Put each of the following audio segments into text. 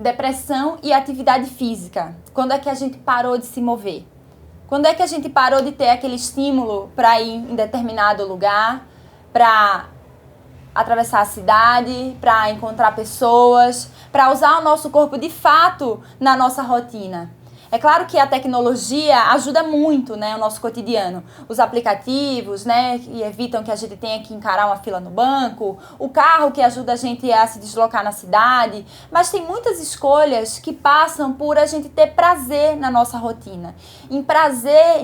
depressão e atividade física. Quando é que a gente parou de se mover? Quando é que a gente parou de ter aquele estímulo para ir em determinado lugar, para atravessar a cidade, para encontrar pessoas, para usar o nosso corpo de fato na nossa rotina? É claro que a tecnologia ajuda muito, né, o nosso cotidiano. Os aplicativos, né, que evitam que a gente tenha que encarar uma fila no banco, o carro que ajuda a gente a se deslocar na cidade, mas tem muitas escolhas que passam por a gente ter prazer na nossa rotina, em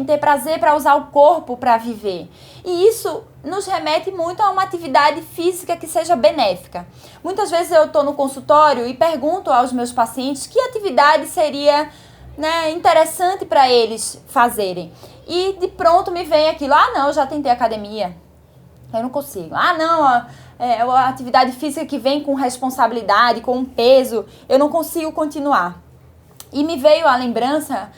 ter prazer para usar o corpo para viver. E isso nos remete muito a uma atividade física que seja benéfica. Muitas vezes eu estou no consultório e pergunto aos meus pacientes que atividade seria, né, interessante para eles fazerem. E de pronto me vem aquilo: ah, não, eu já tentei academia, eu não consigo. Ah, não, a atividade física que vem com responsabilidade, com um peso, eu não consigo continuar. E me veio a lembrança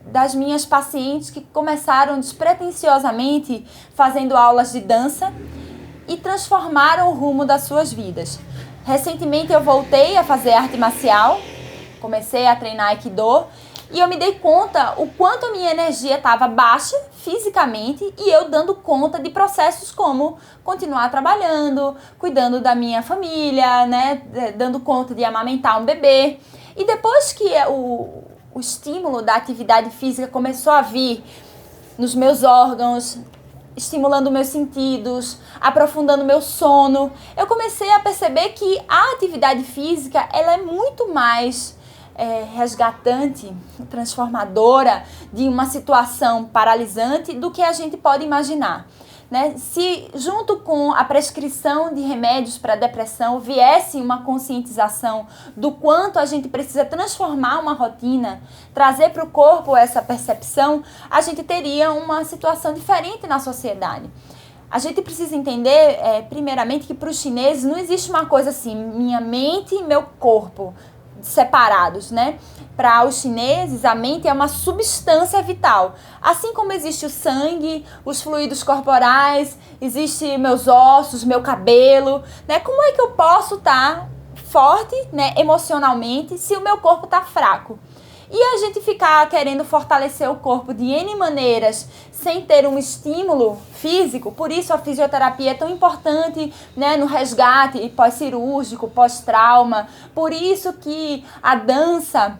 das minhas pacientes que começaram despretensiosamente fazendo aulas de dança e transformaram o rumo das suas vidas. Recentemente eu voltei a fazer arte marcial, comecei a treinar Aikido e eu me dei conta o quanto a minha energia estava baixa fisicamente e eu dando conta de processos como continuar trabalhando, cuidando da minha família, né, dando conta de amamentar um bebê. E depois que o estímulo da atividade física começou a vir nos meus órgãos, estimulando meus sentidos, aprofundando meu sono, eu comecei a perceber que a atividade física ela é muito mais resgatante, transformadora de uma situação paralisante do que a gente pode imaginar. Né? Se junto com a prescrição de remédios para depressão viesse uma conscientização do quanto a gente precisa transformar uma rotina, trazer para o corpo essa percepção, a gente teria uma situação diferente na sociedade. A gente precisa entender, primeiramente, que para os chineses não existe uma coisa assim, minha mente e meu corpo separados, né? Para os chineses, a mente é uma substância vital. Assim como existe o sangue, os fluidos corporais, existe meus ossos, meu cabelo, né? Como é que eu posso estar forte, né, emocionalmente, se o meu corpo está fraco? E a gente ficar querendo fortalecer o corpo de N maneiras sem ter um estímulo físico, por isso a fisioterapia é tão importante, né, no resgate pós-cirúrgico, pós-trauma, por isso que a dança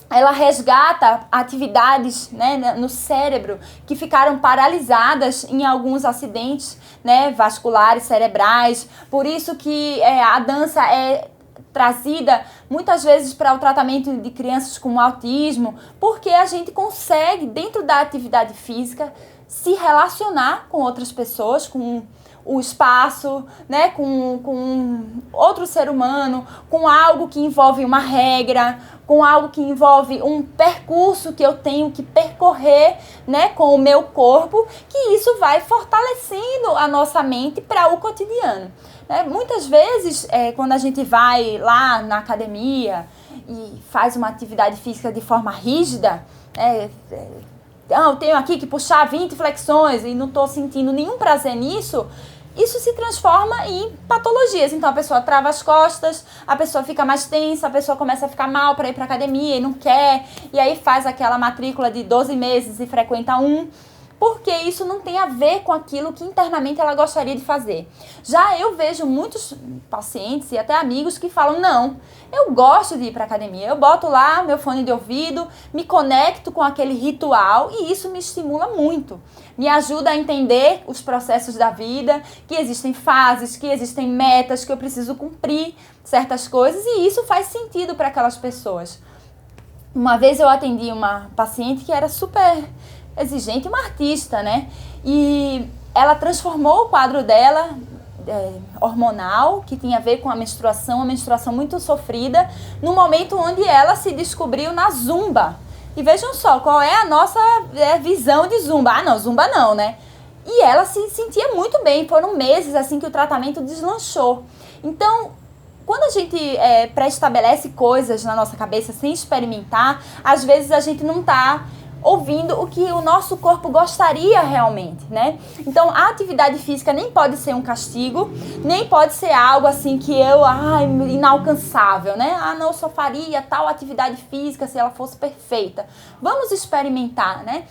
ela resgata atividades, né, no cérebro que ficaram paralisadas em alguns acidentes, né, vasculares, cerebrais, por isso que a dança é trazida muitas vezes para o tratamento de crianças com autismo, porque a gente consegue, dentro da atividade física, se relacionar com outras pessoas, com o espaço, né, com outro ser humano, com algo que envolve uma regra, com algo que envolve um percurso que eu tenho que percorrer, né, com o meu corpo, que isso vai fortalecendo a nossa mente para o cotidiano. Muitas vezes, quando a gente vai lá na academia e faz uma atividade física de forma rígida, eu tenho aqui que puxar 20 flexões e não estou sentindo nenhum prazer nisso, isso se transforma em patologias. Então a pessoa trava as costas, a pessoa fica mais tensa, a pessoa começa a ficar mal para ir para academia e não quer, e aí faz aquela matrícula de 12 meses e frequenta um, porque isso não tem a ver com aquilo que internamente ela gostaria de fazer. Já eu vejo muitos pacientes e até amigos que falam: não, eu gosto de ir para academia, eu boto lá meu fone de ouvido, me conecto com aquele ritual e isso me estimula muito. Me ajuda a entender os processos da vida, que existem fases, que existem metas, que eu preciso cumprir certas coisas e isso faz sentido para aquelas pessoas. Uma vez eu atendi uma paciente que era super exigente, uma artista, né? E ela transformou o quadro dela hormonal, que tinha a ver com a menstruação, uma menstruação muito sofrida, no momento onde ela se descobriu na zumba. E vejam só, qual é a nossa visão de zumba? Ah, não, zumba não, né? E ela se sentia muito bem, foram meses assim que o tratamento deslanchou. Então, quando a gente pré-estabelece coisas na nossa cabeça sem experimentar, às vezes a gente não está ouvindo o que o nosso corpo gostaria realmente, né? Então, a atividade física nem pode ser um castigo, nem pode ser algo assim que inalcançável, né? Não, eu só faria tal atividade física se ela fosse perfeita. Vamos experimentar, né?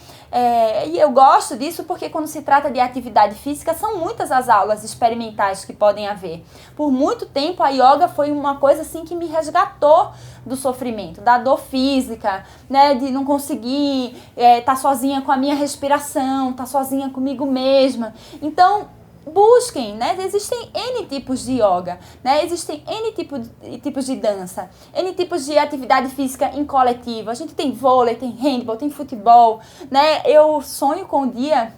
E eu gosto disso porque quando se trata de atividade física, são muitas as aulas experimentais que podem haver. Por muito tempo, a yoga foi uma coisa assim que me resgatou do sofrimento, da dor física, né, de não conseguir estar sozinha com a minha respiração, estar sozinha comigo mesma. Então, busquem, né? Existem N tipos de yoga, né? Existem N tipos de dança, N tipos de atividade física em coletivo. A gente tem vôlei, tem handball, tem futebol, né? Eu sonho com um dia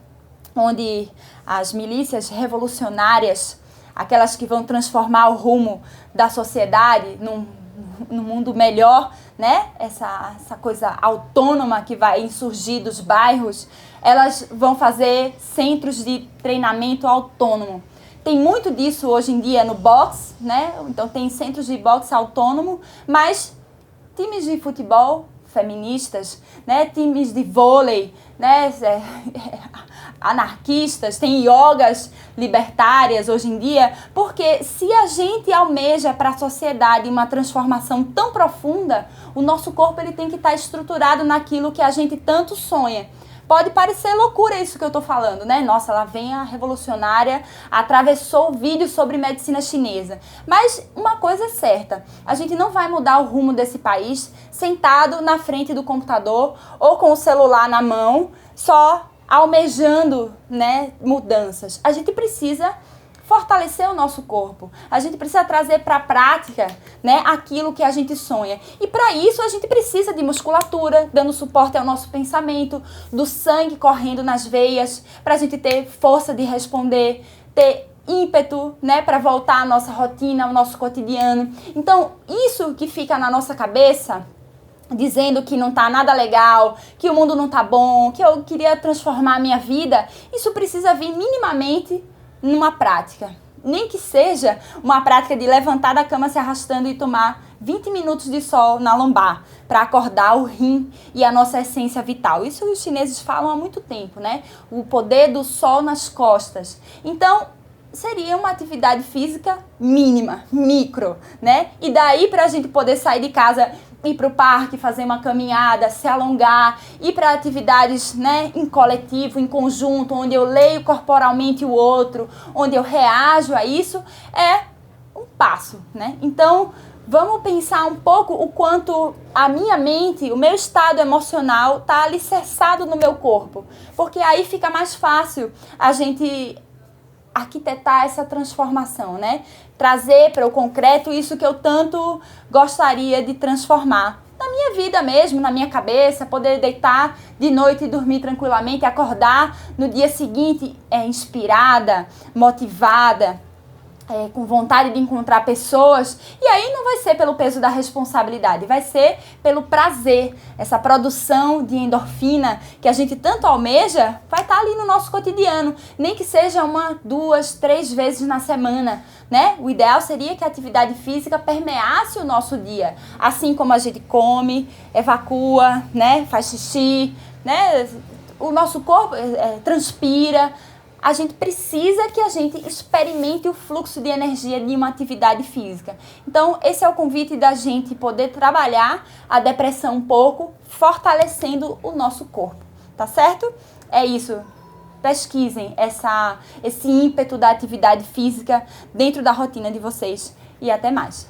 onde as milícias revolucionárias, aquelas que vão transformar o rumo da sociedade num mundo melhor, né? Essa coisa autônoma que vai insurgir dos bairros, elas vão fazer centros de treinamento autônomo. Tem muito disso hoje em dia no boxe, né? Então tem centros de boxe autônomo, mas times de futebol feministas, né? Times de vôlei, né? Anarquistas, tem yogas libertárias hoje em dia, porque se a gente almeja para a sociedade uma transformação tão profunda, o nosso corpo ele tem que estar estruturado naquilo que a gente tanto sonha. Pode parecer loucura isso que eu tô falando, né? Nossa, lá vem a revolucionária, atravessou o vídeo sobre medicina chinesa. Mas uma coisa é certa, a gente não vai mudar o rumo desse país sentado na frente do computador ou com o celular na mão, só almejando, né, mudanças. A gente precisa fortalecer o nosso corpo. A gente precisa trazer para a prática, né, aquilo que a gente sonha. E para isso a gente precisa de musculatura, dando suporte ao nosso pensamento, do sangue correndo nas veias, para a gente ter força de responder, ter ímpeto, né, para voltar à nossa rotina, ao nosso cotidiano. Então, isso que fica na nossa cabeça, dizendo que não tá nada legal, que o mundo não tá bom, que eu queria transformar a minha vida, isso precisa vir minimamente numa prática. Nem que seja uma prática de levantar da cama se arrastando e tomar 20 minutos de sol na lombar, para acordar o rim e a nossa essência vital. Isso os chineses falam há muito tempo, né? O poder do sol nas costas. Então, seria uma atividade física mínima, micro, né? E daí para a gente poder sair de casa, ir para o parque, fazer uma caminhada, se alongar, ir para atividades, né, em coletivo, em conjunto, onde eu leio corporalmente o outro, onde eu reajo a isso, é um passo, né? Então, vamos pensar um pouco o quanto a minha mente, o meu estado emocional está alicerçado no meu corpo, porque aí fica mais fácil a gente arquitetar essa transformação, né? Trazer para o concreto isso que eu tanto gostaria de transformar. Na minha vida mesmo, na minha cabeça, poder deitar de noite e dormir tranquilamente, acordar no dia seguinte inspirada, motivada, com vontade de encontrar pessoas. E aí não vai ser pelo peso da responsabilidade, vai ser pelo prazer. Essa produção de endorfina que a gente tanto almeja vai estar ali no nosso cotidiano, nem que seja 1, 2, 3 vezes na semana, né? O ideal seria que a atividade física permeasse o nosso dia, assim como a gente come, evacua, né? Faz xixi, né? O nosso corpo transpira. A gente precisa que a gente experimente o fluxo de energia de uma atividade física. Então, esse é o convite da gente poder trabalhar a depressão um pouco, fortalecendo o nosso corpo, tá certo? É isso. Pesquisem esse ímpeto da atividade física dentro da rotina de vocês e até mais.